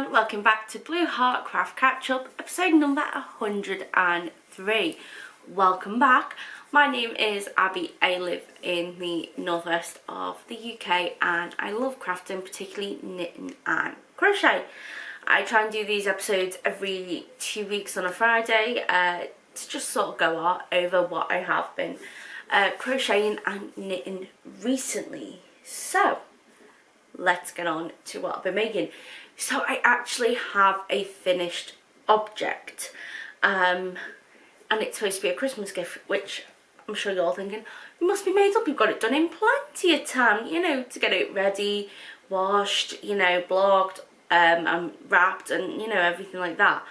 everyone, welcome back to Blue Heart Craft Catch-Up, episode number 103. Welcome back. My name is Abby. I live in the northwest of the UK and I love crafting, particularly knitting and crochet. I try and do these episodes every 2 weeks on a Friday to just sort of go over what I have been crocheting and knitting recently. So let's get on to what I've been making. So I actually have a finished object and it's supposed to be a Christmas gift, which I'm sure you're all thinking, you must be made up, you've got it done in plenty of time, you know, to get it ready, washed, you know, blocked and wrapped and, you know, everything like that.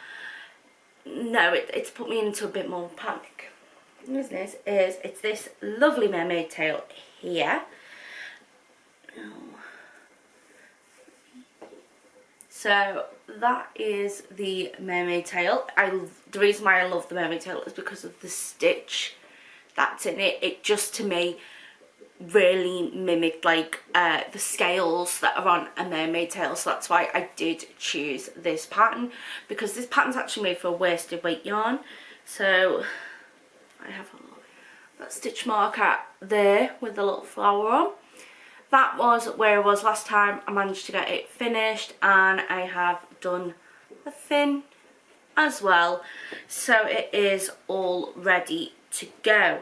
No, it's put me into a bit more panic. What this is, it's this lovely mermaid tail here. So that is the mermaid tail. The reason why I love the mermaid tail is because of the stitch that's in it. It just, to me, really mimicked like the scales that are on a mermaid tail. So that's why I did choose this pattern, because this pattern's actually made for a worsted weight yarn. So I have that stitch marker there with the little flower on. That was where I was last time. I managed to get it finished and I have done the fin as well. So it is all ready to go.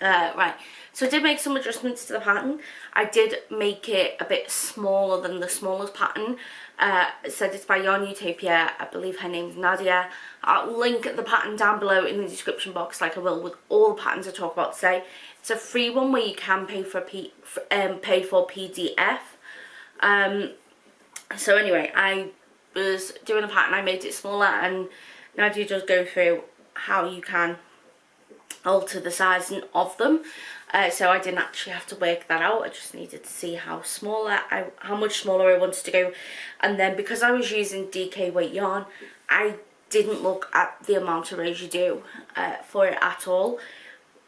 Right, so I did make some adjustments to the pattern. I did make it a bit smaller than the smallest pattern. It said it's by Yarn Utopia. I believe her name's Nadia. I'll link the pattern down below in the description box, like I will with all the patterns I talk about today. It's a free one where you can pay for PDF. So anyway, I was doing a pattern, I made it smaller, and Nadia does go through how you can alter the sizing of them. So I didn't actually have to work that out. I just needed to see how much smaller I wanted to go. And then because I was using DK weight yarn, I didn't look at the amount of residue for it at all.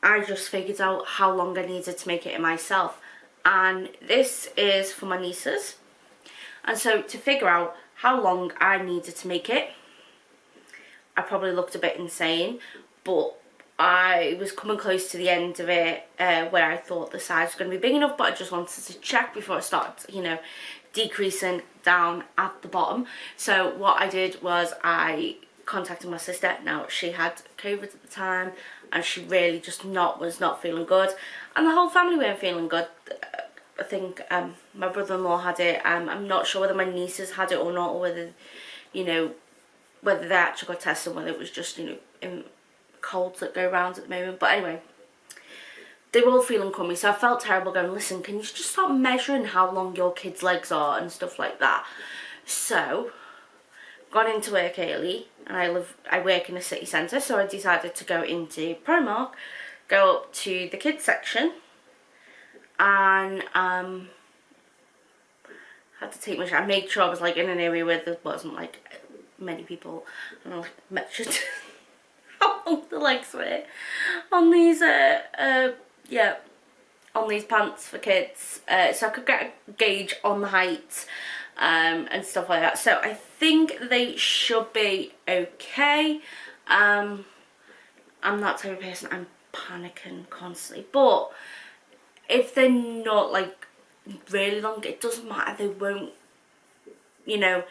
I just figured out how long I needed to make it in myself. And this is for my nieces. And so to figure out how long I needed to make it, I probably looked a bit insane, but I was coming close to the end of it where I thought the size was going to be big enough, but I just wanted to check before I started, you know, decreasing down at the bottom. So what I did was I contacted my sister. Now, she had COVID at the time and she really just was not feeling good, and the whole family weren't feeling good. I think my brother-in-law had it. I'm not sure whether my nieces had it or not, or whether, you know, whether they actually got tested, whether it was just, you know, in colds that go around at the moment. But anyway, they were all feeling crummy, so I felt terrible going, listen, can you just start measuring how long your kids' legs are and stuff like that? So got into work early, and I work in a city centre, so I decided to go into Primark, go up to the kids section, and had to take I made sure I was like in an area where there wasn't like many people, and I like measured how long the legs were on these on these pants for kids, so I could get a gauge on the height and stuff like that. So I think they should be okay. I'm that type of person, I'm panicking constantly, but if they're not like really long, it doesn't matter. They won't, you know,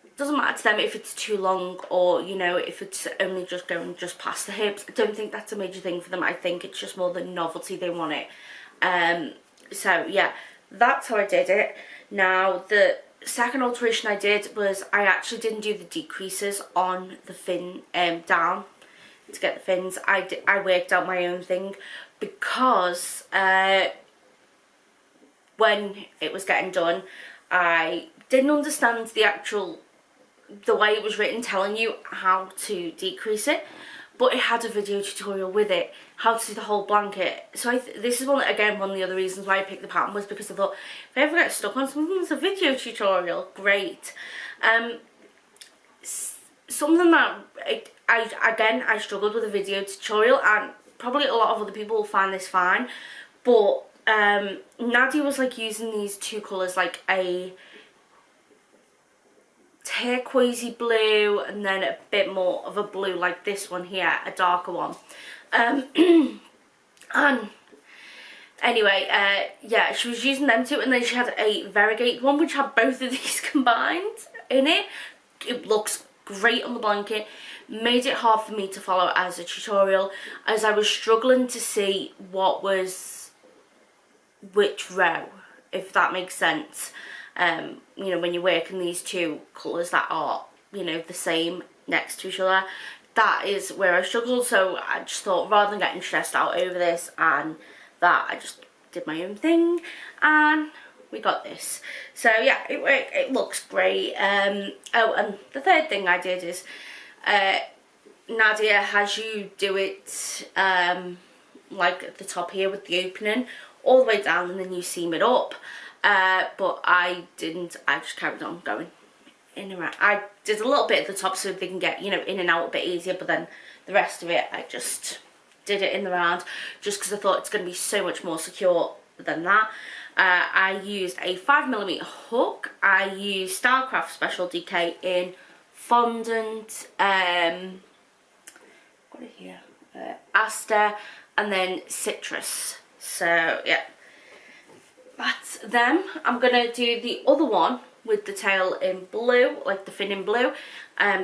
it doesn't matter to them if it's too long, or, you know, if it's only just going just past the hips. I don't think that's a major thing for them. I think it's just more the novelty they want it. So yeah, that's how I did it. Now the second alteration I did was I actually didn't do the decreases on the fin down to get the fins. I worked out my own thing, because when it was getting done, I didn't understand the way it was written telling you how to decrease it, but it had a video tutorial with it, how to do the whole blanket. So this is one of the other reasons why I picked the pattern, was because I thought, if I ever get stuck on something, there's a video tutorial, great. Something that I struggled with a video tutorial, and probably a lot of other people will find this fine, but Nadia was like using these two colours, like a turquoisey blue, and then a bit more of a blue like this one here, a darker one. And anyway, yeah, she was using them too, and then she had a variegated one which had both of these combined in it. It looks great on the blanket. Made it hard for me to follow as a tutorial, as I was struggling to see what was which row, if that makes sense. You know, when you're working these two colours that are, you know, the same next to each other, that is where I struggled. So I just thought, rather than getting stressed out over this and that, I just did my own thing and we got this. So yeah, it looks great. Oh, and the third thing I did is Nadia has you do it like at the top here with the opening all the way down, and then you seam it up. But I didn't. I just carried on going in and around. I did a little bit at the top so they can get, you know, in and out a bit easier, but then the rest of it I just did it in the round, just because I thought it's going to be so much more secure than that. I used a 5mm hook. I used Stylecraft Special DK in fondant, what are here, Aster, and then citrus. So yeah, that's them. I'm gonna do the other one with the tail in blue, like the fin in blue,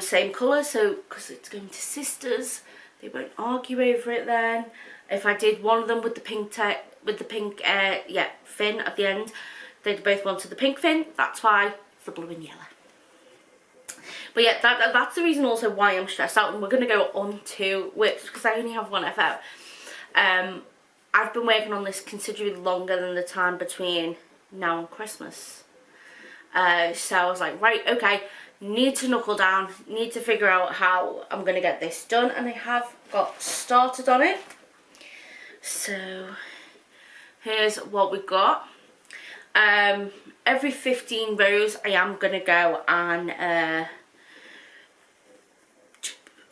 same colour, so because it's going to sisters, they won't argue over it then. If I did one of them with the pink yeah, fin at the end, they'd both wanted the pink fin. That's why the blue and yellow. But yeah, that's the reason also why I'm stressed out, and we're going to go on to whips because I only have one FO. I've been working on this considerably longer than the time between now and Christmas. So I was like, right, okay, need to knuckle down, need to figure out how I'm going to get this done, and I have got started on it. So here's what we got. Every 15 rows I am going to go and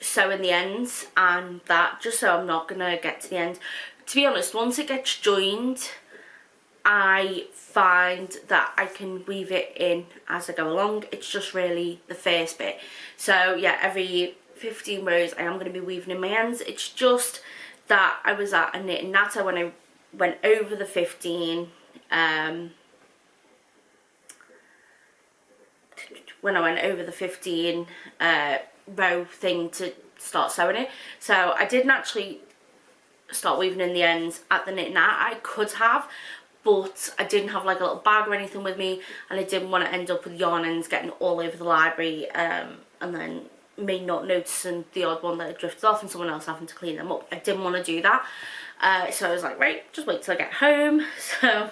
sew in the ends and that, just so I'm not going to get to the end. To be honest, once it gets joined, I find that I can weave it in as I go along. It's just really the first bit. So yeah, every 15 rows I am going to be weaving in my ends. It's just that I was at a knit and natter when I went over the 15 when I went over the 15 row thing to start sewing it. So I didn't actually start weaving in the ends at the knit and natter. I could have, but I didn't have like a little bag or anything with me, and I didn't want to end up with yarn ends getting all over the library, and then me not noticing the odd one that had drifted off and someone else having to clean them up. I didn't want to do that. So I was like, right, just wait till I get home. So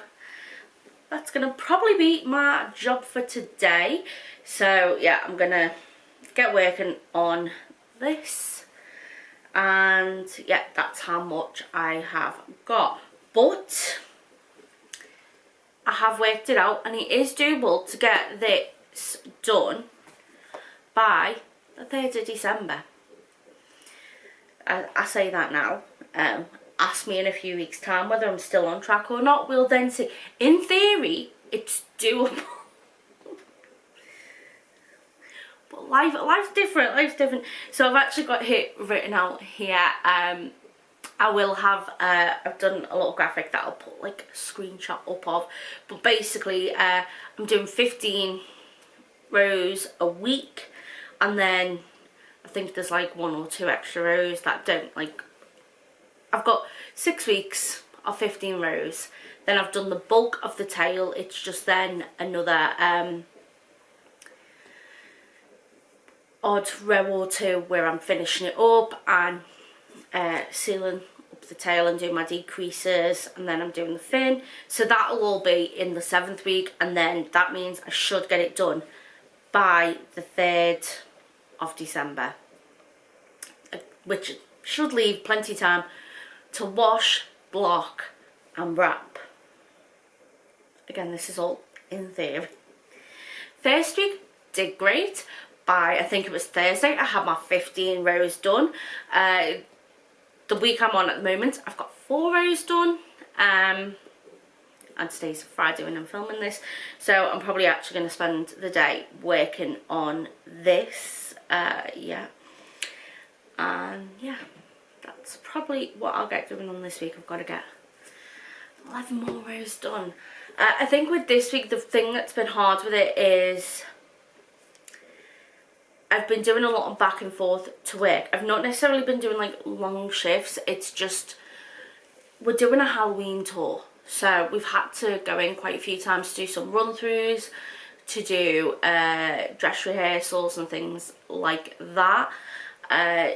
that's going to probably be my job for today. So yeah, I'm going to get working on this. And yeah, that's how much I have got. But I have worked it out, and it is doable to get this done by the 3rd of December. I say that now. Ask me in a few weeks' time whether I'm still on track or not. We'll then see. In theory, it's doable. But life's different. Life's different. So I've actually got it written out here. I will have, I've done a little graphic that I'll put like a screenshot up of. But basically, I'm doing 15 rows a week. And then I think there's like 1 or 2 extra rows that don't like. I've got 6 weeks of 15 rows. Then I've done the bulk of the tail. It's just then another odd row or 2 where I'm finishing it up and sealing up the tail and doing my decreases, and then I'm doing the fin. So that'll all be in the 7th week, and then that means I should get it done by the 3rd of December, which should leave plenty of time to wash, block and wrap. Again, this is all in theory. First week did great. By I think it was Thursday I had my 15 rows done. The week I'm on at the moment, I've got 4 rows done, and and today's Friday when I'm filming this, so I'm probably actually going to spend the day working on this. Yeah, and yeah, that's probably what I'll get doing on this week. I've got to get 11 more rows done. I think with this week, the thing that's been hard with it is I've been doing a lot of back and forth to work. I've not necessarily been doing like long shifts. It's just we're doing a Halloween tour, so we've had to go in quite a few times to do some run-throughs, to do dress rehearsals and things like that.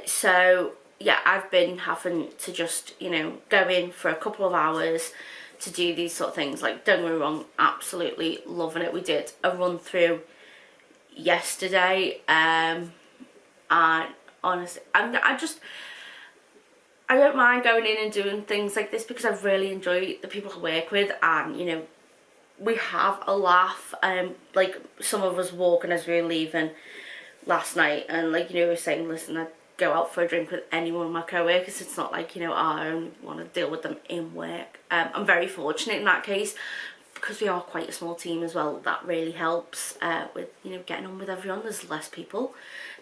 So yeah, I've been having to just, you know, go in for a couple of hours to do these sort of things. Like, don't get me wrong, absolutely loving it. We did a run-through yesterday, and honestly, I don't mind going in and doing things like this because I really enjoy the people I work with, and you know, we have a laugh. Like, some of us walking as we were leaving last night, and like, you know, we were saying, listen, I'd go out for a drink with any one of my co-workers. It's not like, you know, I only want to deal with them in work. I'm very fortunate in that case, because we are quite a small team as well. That really helps with, you know, getting on with everyone. There's less people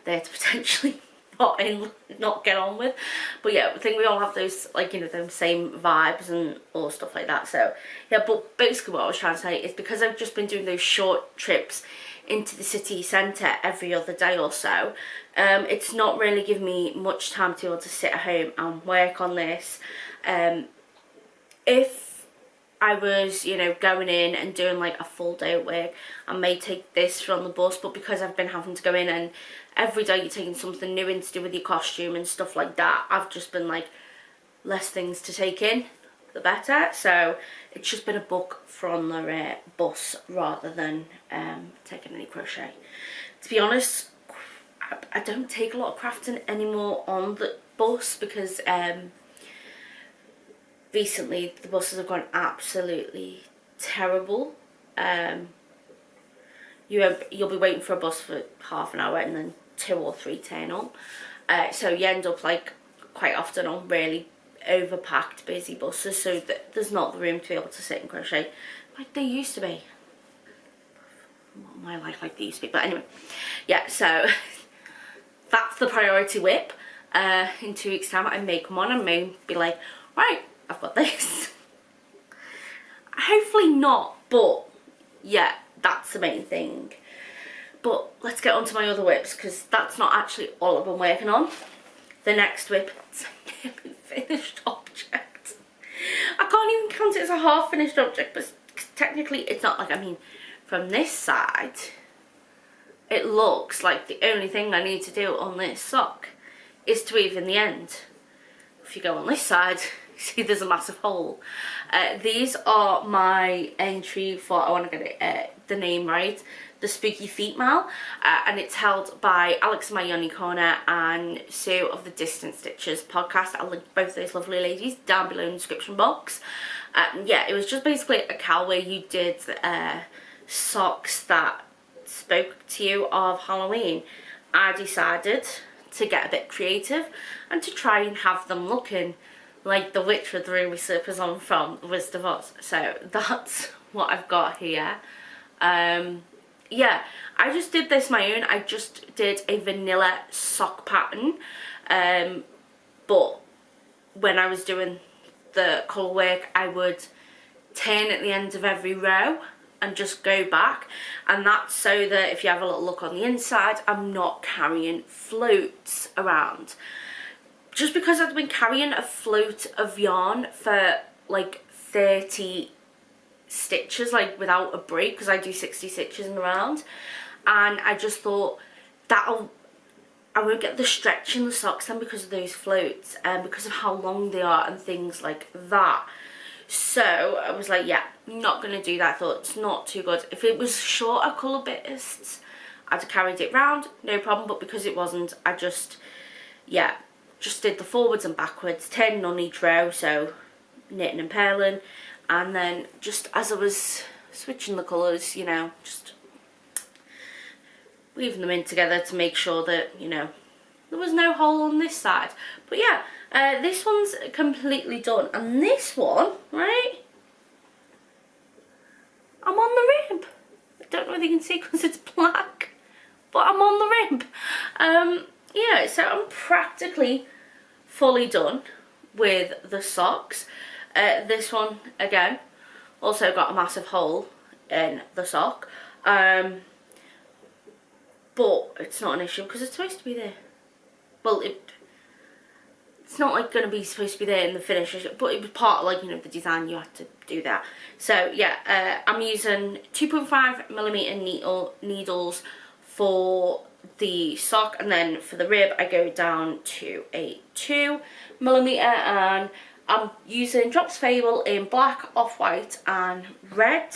there to potentially not get on with. But yeah, I think we all have those, like, you know, those same vibes and all stuff like that. So yeah, but basically what I was trying to say is, because I've just been doing those short trips into the city centre every other day or so, it's not really giving me much time to be able to sit at home and work on this. If I was, you know, going in and doing like a full day at work, I may take this from the bus, but because I've been having to go in and every day you're taking something new in to do with your costume and stuff like that, I've just been like, less things to take in, the better. So it's just been a book from the bus rather than taking any crochet. To be honest, I don't take a lot of crafting anymore on the bus because recently the buses have gone absolutely terrible. You'll be waiting for a bus for half an hour and then 2 or 3 turn up. So you end up like quite often on really overpacked busy buses, so there's not the room to be able to sit and crochet like they used to be. What my life like they used to be, but anyway, yeah, so that's the priority whip. In 2 weeks time I may come on and may be like, right, I've got this. Hopefully not, but yeah, that's the main thing. But let's get on to my other whips, because that's not actually all I've been working on. The next whip, it's a nearly finished object. I can't even count it as a half finished object, but technically it's not. Like, I mean, from this side, it looks like the only thing I need to do on this sock is to weave in the end. If you go on this side, you see there's a massive hole. These are my entry for, I want to get it, the name right, the Spooky Feet Mal, and it's held by Alex and my Yoni Corner and Sue of the Distant Stitches podcast. I'll link both those lovely ladies down below in the description box. Yeah, it was just basically a cal where you did socks that spoke to you of Halloween. I decided to get a bit creative and to try and have them looking like the witch with the ruby slippers on from The Wizard of Oz. So that's what I've got here. Yeah, I just did this my own. I just did a vanilla sock pattern, but when I was doing the colour work, I would turn at the end of every row and just go back, and that's so that if you have a little look on the inside, I'm not carrying floats around. Just because I've been carrying a float of yarn for like 30 stitches, like without a break, because I do 60 stitches in a round, and I just thought I won't get the stretch in the socks then because of those floats and because of how long they are and things like that. So I was like, yeah, not gonna do that. I thought it's not too good. If it was shorter colour bits, I'd have carried it round, no problem, but because it wasn't, I just did the forwards and backwards, turning on each row, so knitting and purling, and then just as I was switching the colours, you know, just weaving them in together to make sure that, you know, there was no hole on this side. But yeah, this one's completely done, and this one, right, I'm on the rib. I don't know if you can see because it's black, but I'm on the rib. Yeah, so I'm practically fully done with the socks. This one, again, also got a massive hole in the sock. But it's not an issue because it's supposed to be there. Well, it's not like going to be supposed to be there in the finish, but it was part of, like, you know, the design. You had to do that. So yeah, I'm using 2.5mm needles for the sock, and then for the rib I go down to a 2mm, and I'm using Drops Fable in black, off-white and red.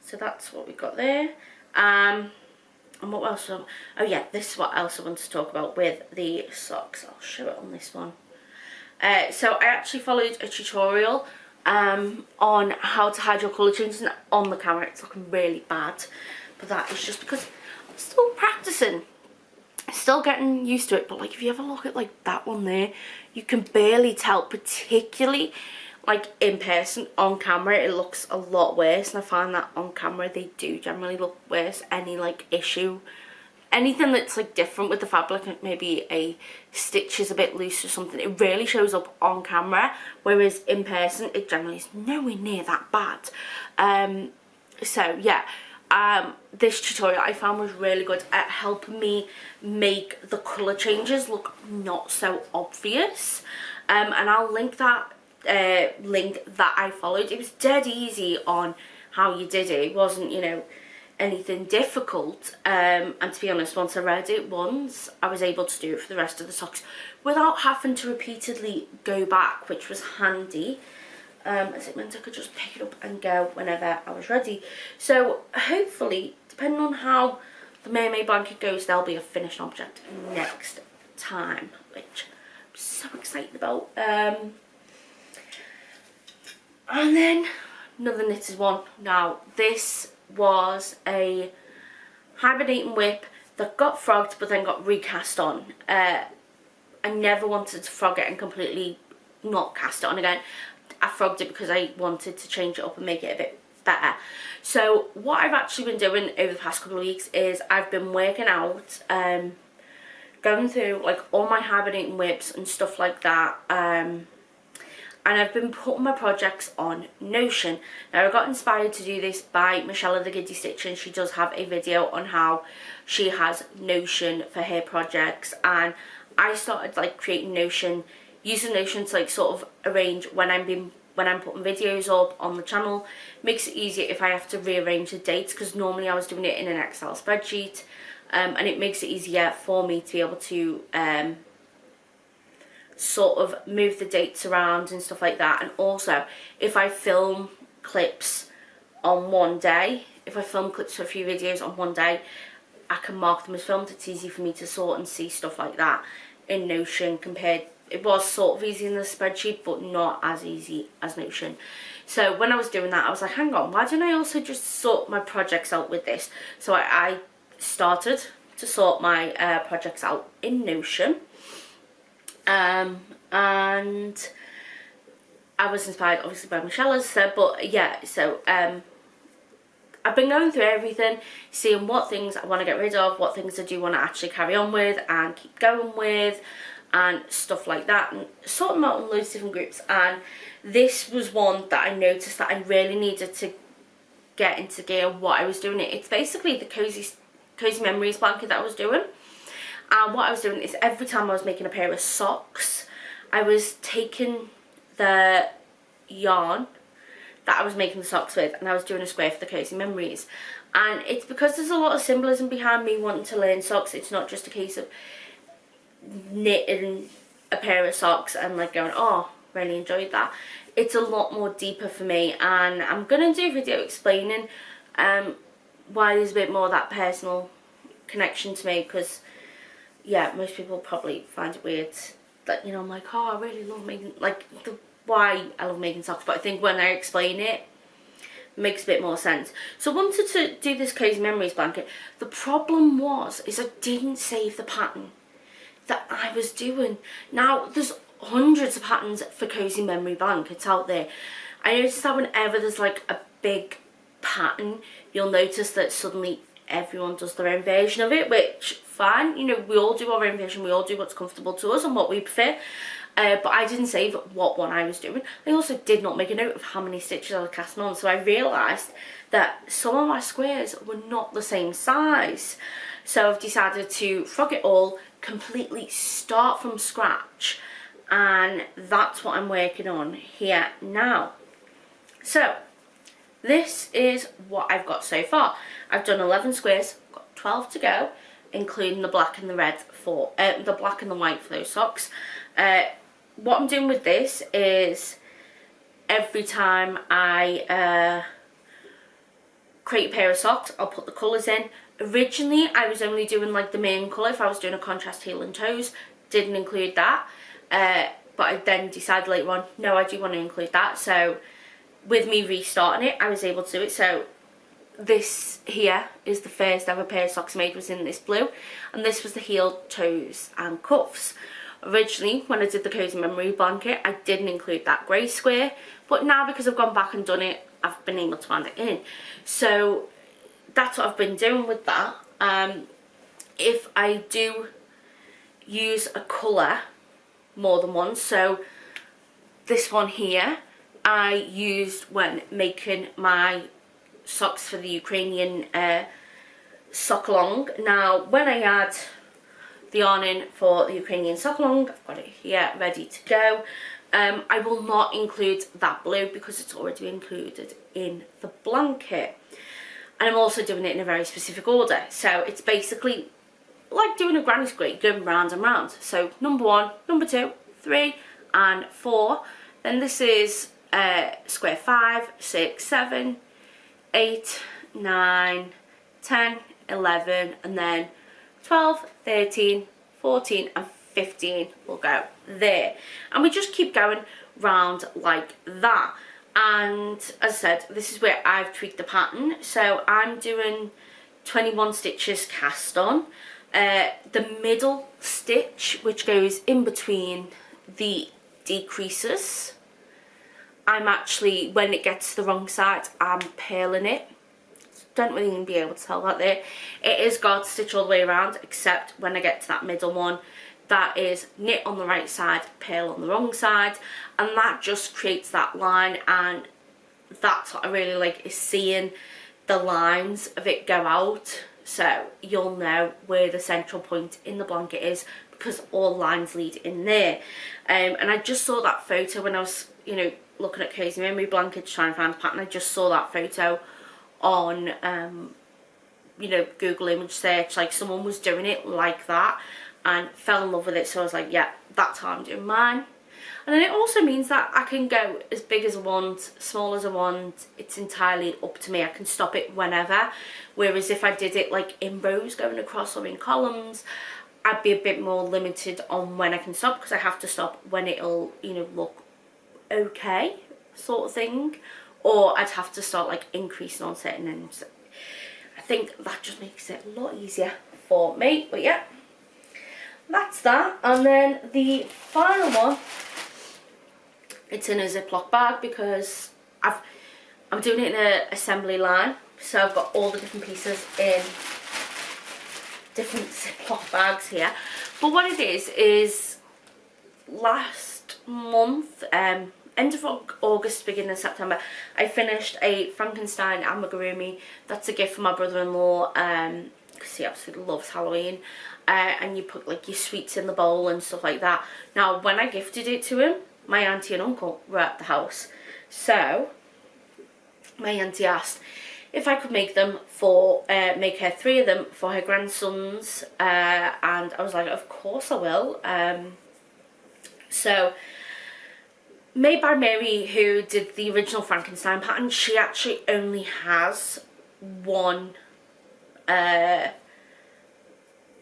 So that's what we got there. And what else? Oh yeah, this is what else I want to talk about with the socks. I'll show it on this one. So I actually followed a tutorial on how to hide your colour changes, and on the camera it's looking really bad, but that is just because I'm still practicing, still getting used to it. But like, if you ever look at like that one there, you can barely tell, particularly like in person. On camera it looks a lot worse, and I find that on camera they do generally look worse. Any like issue, anything that's like different with the fabric, like maybe a stitch is a bit loose or something, it really shows up on camera, whereas in person it generally is nowhere near that bad. So yeah, this tutorial I found was really good at helping me make the colour changes look not so obvious, and I'll link that link that I followed. It was dead easy on how you did it. It wasn't, you know, anything difficult, and to be honest, once I read it once, I was able to do it for the rest of the socks without having to repeatedly go back, which was handy, as it meant I could just pick it up and go whenever I was ready. So hopefully, depending on how the mermaid blanket goes, there'll be a finished object next time, which I'm so excited about. And then another knitted one. Now this was a hibernating whip that got frogged but then got recast on. I never wanted to frog it and completely not cast it on again. I frogged it because I wanted to change it up and make it a bit better. So what I've actually been doing over the past couple of weeks is I've been working out, going through like all my hibernating whips and stuff like that, and I've been putting my projects on Notion. Now I got inspired to do this by Michelle of the Giddy Stitch, and she does have a video on how she has Notion for her projects, and I started like creating Notion, using Notion to like sort of arrange when I'm putting videos up on the channel. Makes it easier if I have to rearrange the dates, because normally I was doing it in an Excel spreadsheet, and it makes it easier for me to be able to sort of move the dates around and stuff like that. And also, if I film clips on one day, if I film clips for a few videos on one day, I can mark them as filmed. It's easy for me to sort and see stuff like that in Notion compared, it was sort of easy in the spreadsheet, but not as easy as Notion. So when I was doing that, I was like, hang on, why don't I also just sort my projects out with this? So I started to sort my projects out in Notion. And I was inspired obviously by Michelle, as I said, but yeah, so I've been going through everything, seeing what things I want to get rid of, what things I do want to actually carry on with and keep going with, and stuff like that, and sorting them out in loads of different groups. And this was one that I noticed that I really needed to get into gear what I was doing. It's basically the Cozy Memories blanket that I was doing. And what I was doing is every time I was making a pair of socks, I was taking the yarn that I was making the socks with, and I was doing a square for the Cozy Memories. And it's because there's a lot of symbolism behind me wanting to learn socks. It's not just a case of knitting a pair of socks and like going, oh, really enjoyed that. It's a lot more deeper for me, and I'm going to do a video explaining why there's a bit more of that personal connection to me, because yeah, most people probably find it weird that, you know, I'm like, oh, I really love making, like, why I love making socks, but I think when I explain it, it makes a bit more sense. So I wanted to do this Cozy Memories blanket. The problem is I didn't save the pattern that I was doing. Now, there's hundreds of patterns for Cozy Memory blankets out there. I noticed that whenever there's like a big pattern, you'll notice that suddenly everyone does their own version of it, which fine, you know, we all do our own version, we all do what's comfortable to us and what we prefer. But I didn't save what one I was doing. I also did not make a note of how many stitches I was casting on, so I realised that some of my squares were not the same size. So I've decided to frog it all, completely start from scratch, and that's what I'm working on here now. So this is what I've got so far. I've done 11 squares, got 12 to go, including the black and the red for the black and the white for those socks. What I'm doing with this is every time I create a pair of socks, I'll put the colours in. Originally, I was only doing like the main colour if I was doing a contrast heel and toes. Didn't include that. But I then decided later on, no, I do want to include that. So with me restarting it, I was able to do it. So this here is the first ever pair of socks made, was in this blue. And this was the heel, toes and cuffs. Originally, when I did the Cozy Memory blanket, I didn't include that grey square, but now because I've gone back and done it, I've been able to add it in. So that's what I've been doing with that. If I do use a colour more than once, so this one here I used when making my socks for the Ukrainian sock along. Now when I add the yarn in for the Ukrainian sock along, I've got it here ready to go. I will not include that blue because it's already included in the blanket, and I'm also doing it in a very specific order. So it's basically like doing a granny square, going round and round. So number 1, number 2, 3 and 4. Then this is square 5, 6, 7, 8, 9, 10, 11 and then 12, 13, 14 and 15 will go there. And we just keep going round like that. And as I said, this is where I've tweaked the pattern. So I'm doing 21 stitches cast on. The middle stitch, which goes in between the decreases, I'm actually, when it gets to the wrong side, I'm purling it. Don't really even be able to tell that there. It is guard stitch all the way around, except when I get to that middle one, that is knit on the right side, purl on the wrong side, and that just creates that line. And that's what I really like, is seeing the lines of it go out, so you'll know where the central point in the blanket is because all lines lead in there. And I just saw that photo when I was, you know, looking at Cozy Memory blankets trying to find the pattern. I just saw that photo on you know, Google image search, like someone was doing it like that and fell in love with it. So I was like, yeah, that's how I'm doing mine. And then it also means that I can go as big as I want, small as I want. It's entirely up to me. I can stop it whenever. Whereas if I did it like in rows going across or in columns, I'd be a bit more limited on when I can stop, because I have to stop when it'll, you know, look okay, sort of thing. Or I'd have to start like increasing on certain ends. I think that just makes it a lot easier for me. But yeah, that's that. And then the final one, it's in a Ziploc bag because I'm doing it in an assembly line. So I've got all the different pieces in different Ziploc bags here. But what it is last month, end of August, beginning of September, I finished a Frankenstein amigurumi. That's a gift for my brother-in-law, because he absolutely loves Halloween. And you put like your sweets in the bowl and stuff like that. Now, when I gifted it to him, my auntie and uncle were at the house. So my auntie asked if I could make them for, make her 3 of them for her grandsons. And I was like, of course I will. So made by Mary, who did the original Frankenstein pattern, she actually only has one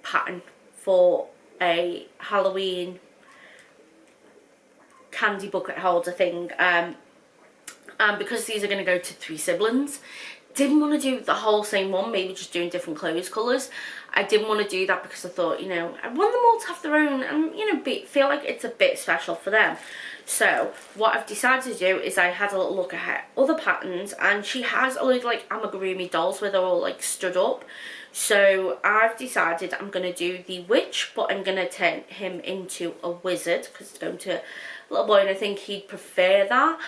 pattern for a Halloween candy bucket holder thing, and because these are going to go to 3 siblings, didn't want to do the whole same one, maybe just doing different clothes colours. I didn't want to do that because I thought, you know, I want them all to have their own and, you know, feel like it's a bit special for them. So what I've decided to do is I had a little look at her other patterns, and she has a load of like amigurumi dolls where they're all like stood up. So I've decided I'm going to do the witch, but I'm going to turn him into a wizard because it's going to a little boy and I think he'd prefer that.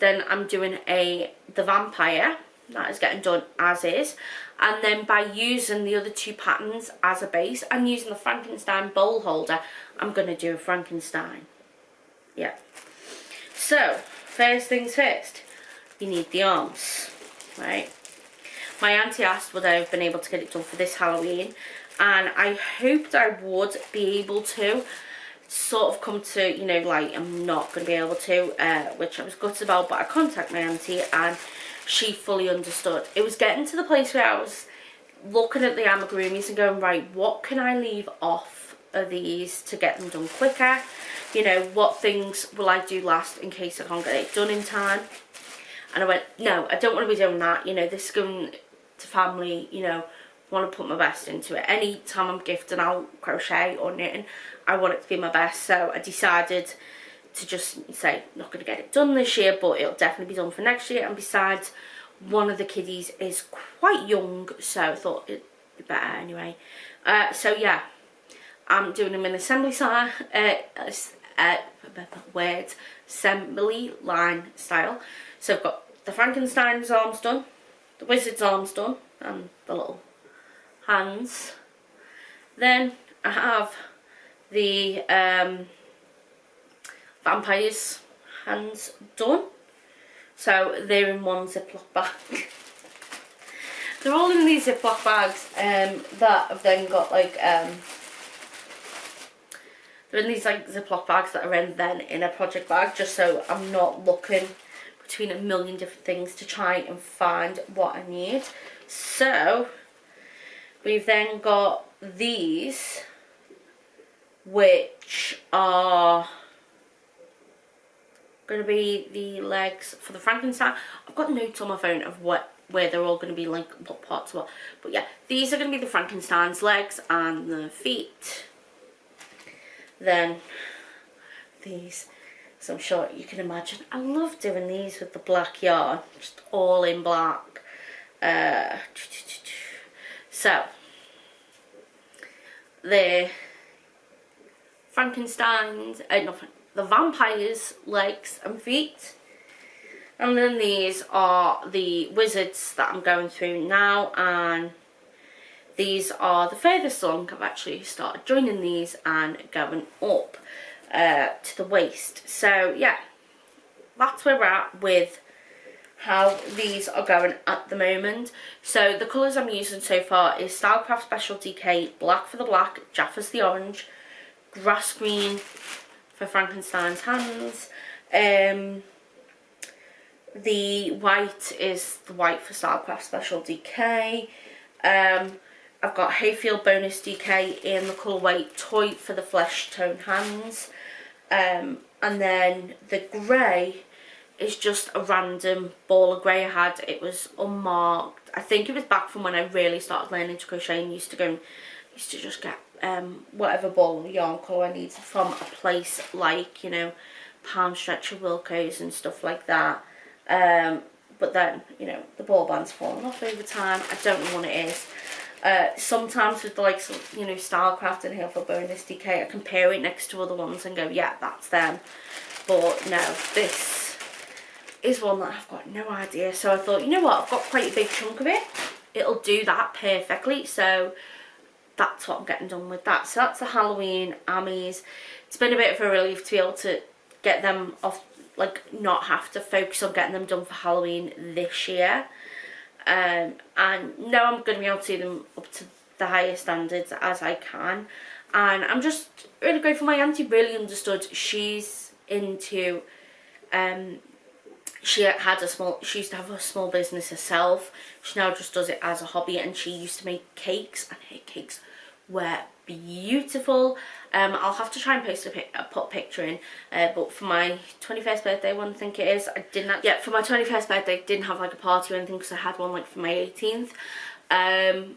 Then I'm doing the vampire. That is getting done as is. And then by using the other two patterns as a base and using the Frankenstein bowl holder, I'm going to do a Frankenstein. Yeah. So, first things first, you need the arms, right? My auntie asked would I have been able to get it done for this Halloween, and I hoped I would be able to. Sort of come to, you know, like I'm not going to be able to, which I was gutted about, but I contacted my auntie and she fully understood. It was getting to the place where I was looking at the amigurumis and going, right, what can I leave off of these to get them done quicker? You know, what things will I do last in case I can't get it done in time? And I went, no, I don't want to be doing that. You know, this is going to family, you know, want to put my best into it. Any time I'm gifting out crochet or knitting, I want it to be my best. So I decided to just say, not going to get it done this year, but it'll definitely be done for next year. And besides, one of the kiddies is quite young, so I thought it'd be better anyway. So yeah, I'm doing them in assembly assembly line style. So I've got the Frankenstein's arms done, the wizard's arms done, and the little hands. Then I have the vampire's hands done. So they're in one Ziploc bag. They're all in these Ziploc bags that have then got like they're in these like Ziploc bags that are then in a project bag, just so I'm not looking between a million different things to try and find what I need. So we've then got these, which are going to be the legs for the Frankenstein. I've got notes on my phone of where they're all going to be, like what parts what. But yeah, these are going to be the Frankenstein's legs and the feet. Then these, so I'm sure you can imagine, I love doing these with the black yarn, just all in black. So the Frankenstein's, the vampire's legs and feet, and then these are the wizards that I'm going through now, and these are the furthest along. I've actually started joining these and going up to the waist. So yeah, that's where we're at with how these are going at the moment. So the colours I'm using so far is Stylecraft Special DK, black for the black, Jaffa's the orange, grass green for Frankenstein's hands, the white is the white for Stylecraft Special DK, I've got Hayfield Bonus DK in the colourway Toy for the flesh tone hands, and then the grey is just a random ball of grey I had. It was unmarked. I think it was back from when I really started learning to crochet and used to just get whatever ball of yarn colour I needed from a place like, you know, Palm Stretcher, Wilco's and stuff like that. But then, you know, the ball band's fallen off over time. I don't know what it is. Sometimes with the likes of, you know, Stylecraft and Hayfield Bonus DK, I compare it next to other ones and go, yeah, that's them. But no, this is one that I've got no idea. So I thought, you know what, I've got quite a big chunk of it. It'll do that perfectly. So that's what I'm getting done with that. So that's the Halloween Ammies. It's been a bit of a relief to be able to get them off, like not have to focus on getting them done for Halloween this year. And now I'm going to be able to do them up to the highest standards as I can. And I'm just really grateful. My auntie really understood. She's into, she used to have a small business herself. She now just does it as a hobby, and she used to make cakes, and her cakes were beautiful. I'll have to try and put a picture in, but for my 21st birthday one, I think it is, I didn't, yeah, for my 21st birthday I didn't have like a party or anything because I had one like for my 18th, and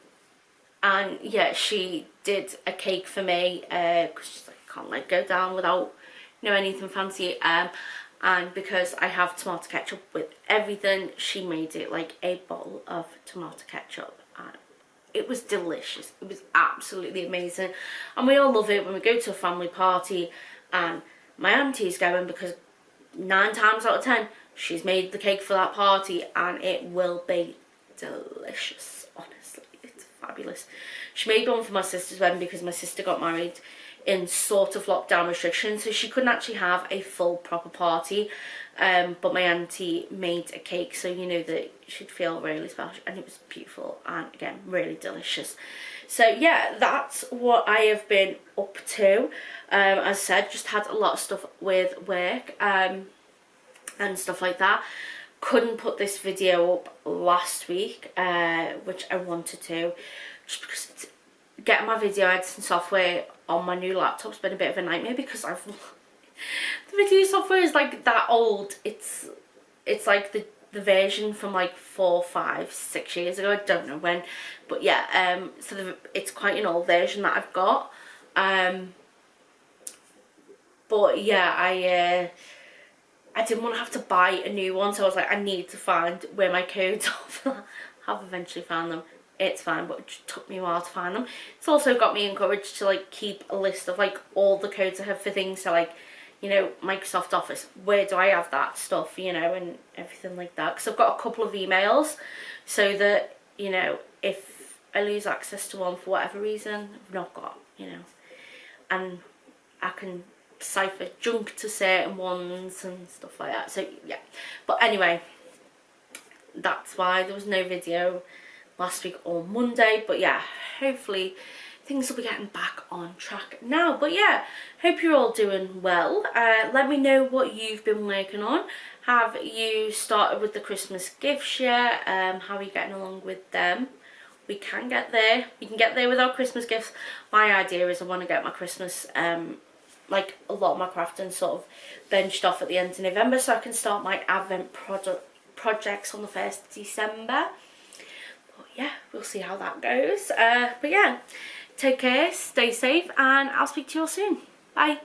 yeah, she did a cake for me, because she's like, can't like go down without anything fancy. And because I have tomato ketchup with everything, she made it like a bowl of tomato ketchup, and it was delicious. It was absolutely amazing, and we all love it when we go to a family party and my auntie's going, because 9 times out of 10 she's made the cake for that party and it will be delicious. Honestly, it's fabulous. She made one for my sister's wedding because my sister got married in sort of lockdown restrictions, so she couldn't actually have a full proper party, but my auntie made a cake, so you know that she'd feel really special, and it was beautiful and again really delicious. So yeah, that's what I have been up to. As I said, just had a lot of stuff with work and stuff like that. Couldn't put this video up last week, which I wanted to, just because getting my video editing software on my new laptop's been a bit of a nightmare, because the video software is like that old. It's like the version from like 4, 5, 6 years ago. I don't know when, but yeah, so it's quite an old version that I've got. But yeah, I didn't want to have to buy a new one, so I was like, I need to find where my codes are. I've eventually found them. It's fine, but it just took me a while to find them. It's also got me encouraged to like keep a list of like all the codes I have for things, so like, you know, Microsoft Office, where do I have that stuff, you know, and everything like that, because I've got a couple of emails, so that, you know, if I lose access to one for whatever reason, I've not got, you know, and I can cipher junk to certain ones and stuff like that. So yeah, but anyway, that's why there was no video last week or Monday. But yeah, hopefully things will be getting back on track now. But yeah, hope you're all doing well. Let me know what you've been working on. Have you started with the Christmas gifts yet? How are you getting along with them? We can get there. We can get there with our Christmas gifts. My idea is I want to get my Christmas like a lot of my crafting sort of benched off at the end of November, so I can start my Advent projects on the 1st of December. But yeah, we'll see how that goes. But yeah, take care, stay safe, and I'll speak to you all soon. Bye.